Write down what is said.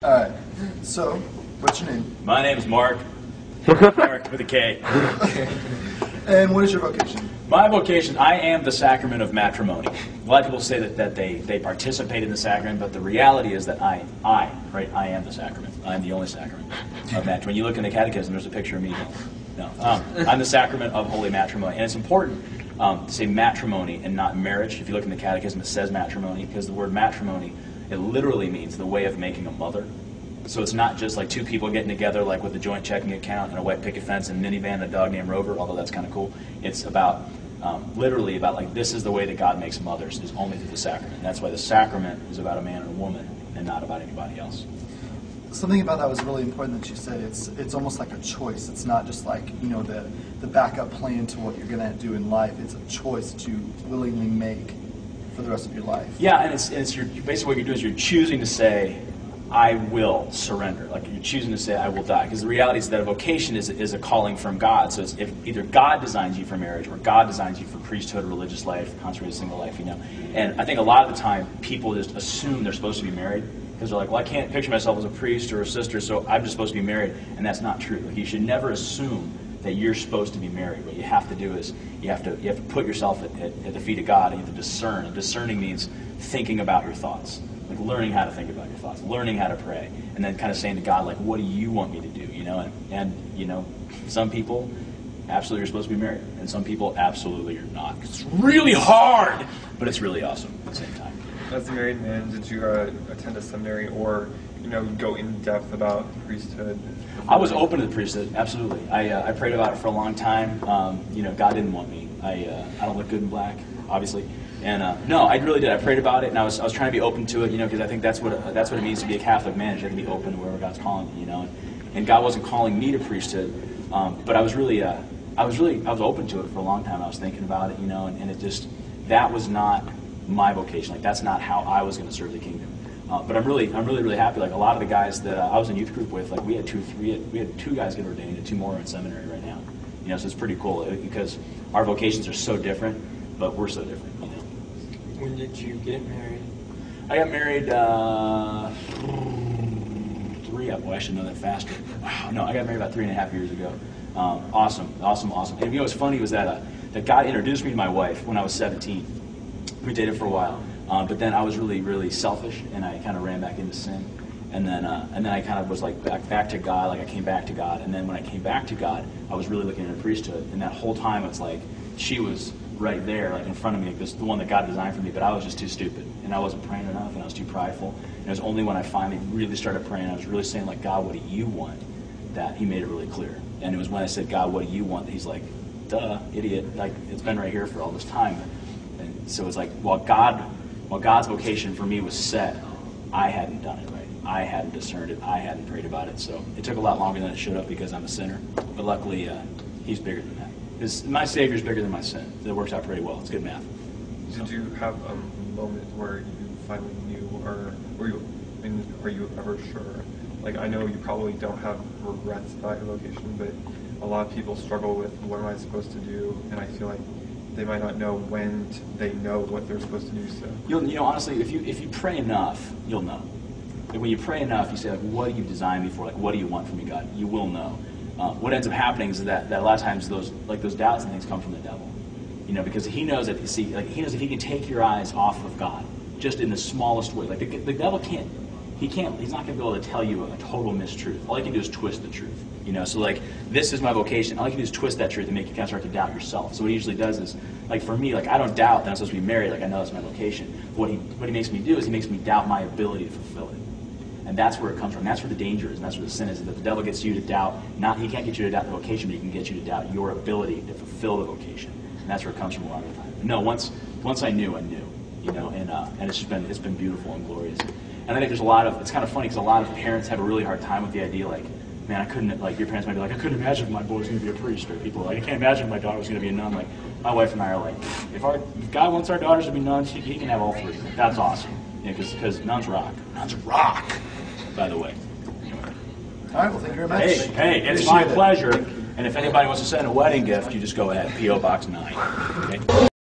All right. So, what's your name? My name's Mark. Mark with a K. And what is your vocation? My vocation, I am the sacrament of matrimony. A lot of people say that they participate in the sacrament, but the reality is that I am the sacrament. I'm the only sacrament of matrimony. When you look in the catechism, there's a picture of me. No. I'm the sacrament of holy matrimony. And it's important to say matrimony and not marriage. If you look in the catechism, it says matrimony, because the word matrimony, it literally means the way of making a mother. So it's not just like two people getting together like with a joint checking account and a white picket fence and a minivan and a dog named Rover, although that's kind of cool. It's about, literally about like this is the way that God makes mothers, is only through the sacrament. And that's why the sacrament is about a man and a woman and not about anybody else. Something about that was really important that you said. It's almost like a choice. It's not just like, the backup plan to what you're going to do in life. It's a choice to willingly make for the rest of your life. Yeah, and it's basically what you're doing is you're choosing to say, I will surrender. Like you're choosing to say, I will die. Because the reality is that a vocation is a calling from God. So it's if either God designs you for marriage or God designs you for priesthood, religious life, consecrated single life, And I think a lot of the time people just assume they're supposed to be married because they're like, well, I can't picture myself as a priest or a sister, so I'm just supposed to be married. And that's not true. Like you should never assume that you're supposed to be married. What you have to do is you have to put yourself at the feet of God and you have to discern. And discerning means thinking about your thoughts. Like learning how to think about your thoughts, learning how to pray, and then kind of saying to God, like, what do you want me to do? And some people absolutely are supposed to be married, and some people absolutely are not. It's really hard, but it's really awesome at the same time. As a married man, did you attend a seminary or go in depth about priesthood? I was open to the priesthood, absolutely. I prayed about it for a long time. God didn't want me. I don't look good in black, obviously. And no, I really did. I prayed about it, and I was trying to be open to it, because I think that's what it means to be a Catholic man. You have to be open to wherever God's calling you, And God wasn't calling me to priesthood, but I was open to it for a long time. I was thinking about it, and it just that was not my vocation. Like that's not how I was going to serve the kingdom. But I'm really happy. Like a lot of the guys that I was in youth group with, like we had two guys get ordained, and two more are in seminary right now. So it's pretty cool because our vocations are so different, but we're so different. When did you get married? I got married I should know that faster. Wow, no, I got married about 3.5 years ago. Awesome. And what's funny was that God introduced me to my wife when I was 17. We dated for a while, but then I was really, really selfish, and I kind of ran back into sin. And then I kind of was like back to God. Like I came back to God, and then when I came back to God, I was really looking at priesthood. And that whole time, it's like she was right there, like in front of me, like the one that God designed for me, but I was just too stupid, and I wasn't praying enough, and I was too prideful. And it was only when I finally really started praying, I was really saying, like, God, what do you want? That He made it really clear. And it was when I said, God, what do you want? That He's like, duh, idiot, like it's been right here for all this time. And so it's like, while God's vocation for me was set, I hadn't done it right. I hadn't discerned it. I hadn't prayed about it. So it took a lot longer than it should have because I'm a sinner. But luckily, He's bigger than that. My Savior's bigger than my sin. It works out pretty well. It's good math. Did you have a moment where you finally knew, or are you ever sure? Like, I know you probably don't have regrets about your vocation, but a lot of people struggle with what am I supposed to do, and I feel like they might not know when they know what they're supposed to do. So honestly, if you pray enough, you'll know. Like, when you pray enough, you say, like, what do you design me for? Like, what do you want from me, God? You will know. What ends up happening is that a lot of times those doubts and things come from the devil, because he knows that he knows if he can take your eyes off of God just in the smallest way. Like the devil can't. He's not going to be able to tell you a total mistruth. All he can do is twist the truth. So like this is my vocation. All he can do is twist that truth and make you kind of start to doubt yourself. So what he usually does is, like for me, like I don't doubt that I'm supposed to be married. Like I know that's my vocation. What he makes me do is he makes me doubt my ability to fulfill it. And that's where it comes from. That's where the danger is, and that's where the sin is, that the devil gets you to doubt, he can't get you to doubt the vocation, but he can get you to doubt your ability to fulfill the vocation. And that's where it comes from a lot of the time. No, once I knew, and it's been beautiful and glorious. And I think it's kind of funny because a lot of parents have a really hard time with the idea, like, man, I couldn't, like, your parents might be like, I couldn't imagine if my boy was going to be a priest, or people are like, I can't imagine if my daughter was going to be a nun. Like, my wife and I are like, if God wants our daughters to be nuns, he can have all three. That's awesome. Because nuns rock. Nuns rock, by the way. All right, well, thank you very much. Hey, it's my pleasure. And if anybody wants to send a wedding gift, you just go ahead. P.O. Box 9. Okay?